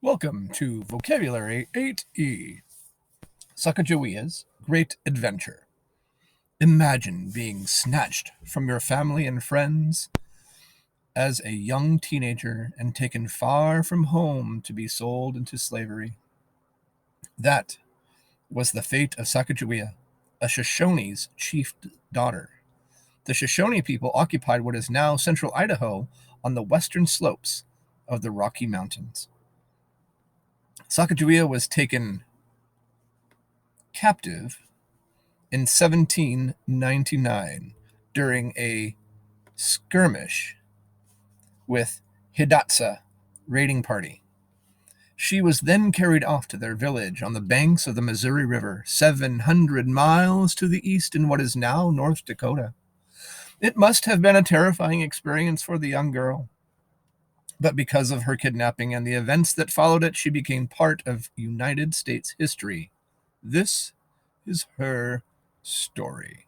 Welcome to Vocabulary 8E. Sacagawea's Great Adventure. Imagine being snatched from your family and friends as a young teenager and taken far from home to be sold into slavery. That was the fate of Sacagawea, a Shoshone's chief daughter. The Shoshone people occupied what is now central Idaho on the western slopes of the Rocky Mountains. Sacagawea was taken captive in 1799 during a skirmish with Hidatsa raiding party. She was then carried off to their village on the banks of the Missouri River, 700 miles to the east in what is now North Dakota. It must have been a terrifying experience for the young girl, but because of her kidnapping and the events that followed it, she became part of United States history. This is her story.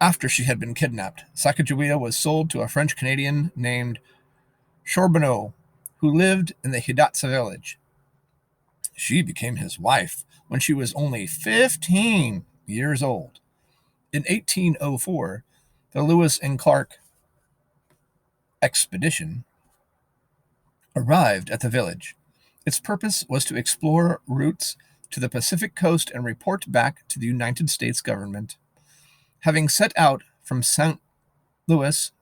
After she had been kidnapped, Sacagawea was sold to a French Canadian named Charbonneau, who lived in the Hidatsa village. She became his wife when she was only 15 years old. In 1804, the Lewis and Clark expedition arrived at the village. Its purpose was to explore routes to the Pacific coast and report back to the United States government. Having set out from St. Louis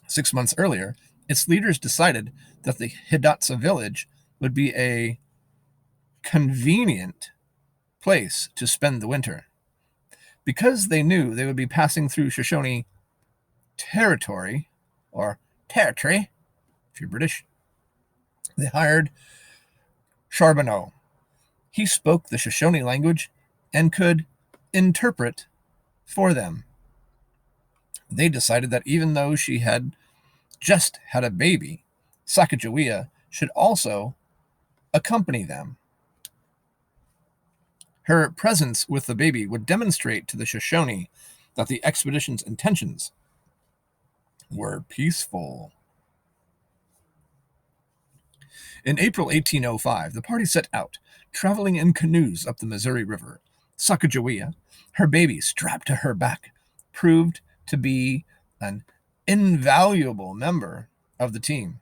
6 months earlier, its leaders decided that the Hidatsa village would be a convenient place to spend the winter. Because they knew they would be passing through Shoshone territory, or territory, if you're British, they hired Charbonneau. He spoke the Shoshone language and could interpret for them. They decided that even though she had just had a baby, Sacagawea should also accompany them. Her presence with the baby would demonstrate to the Shoshone that the expedition's intentions were peaceful. In April 1805, the party set out, traveling in canoes up the Missouri River. Sacagawea, her baby strapped to her back, proved to be an invaluable member of the team.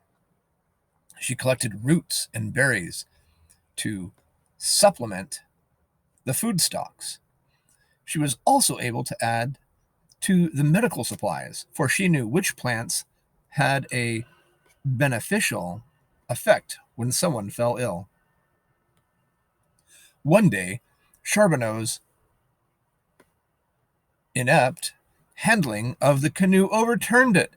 She collected roots and berries to supplement the food stocks. She was also able to add to the medical supplies, for she knew which plants had a beneficial effect when someone fell ill. One day, Charbonneau's inept handling of the canoe overturned it,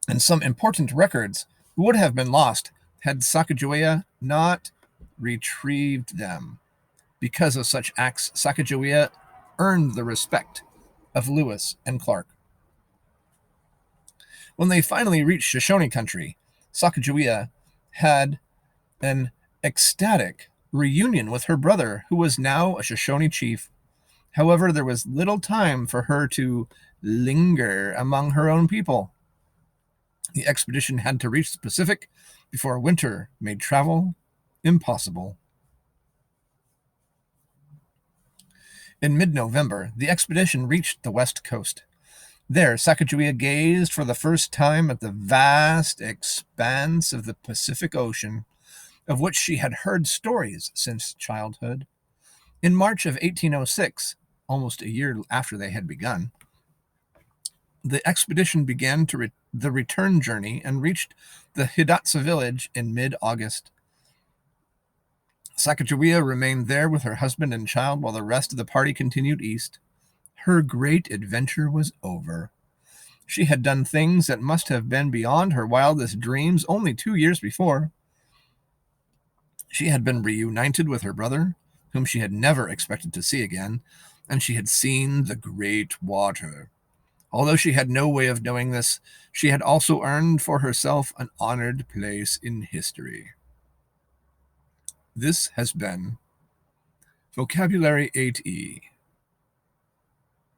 and some important records would have been lost had Sacagawea not retrieved them. Because of such acts, Sacagawea earned the respect of Lewis and Clark. When they finally reached Shoshone country, Sacagawea had an ecstatic reunion with her brother, who was now a Shoshone chief. However, there was little time for her to linger among her own people. The expedition had to reach the Pacific before winter made travel impossible. In mid-November, the expedition reached the west coast. There, Sacagawea gazed for the first time at the vast expanse of the Pacific Ocean, of which she had heard stories since childhood. In March of 1806, almost a year after they had begun, the expedition began the return journey and reached the Hidatsa village in mid-August. Sacagawea remained there with her husband and child while the rest of the party continued east. Her great adventure was over. She had done things that must have been beyond her wildest dreams only 2 years before. She had been reunited with her brother, whom she had never expected to see again, and she had seen the great water. Although she had no way of knowing this, she had also earned for herself an honored place in history. This has been Vocabulary 8E.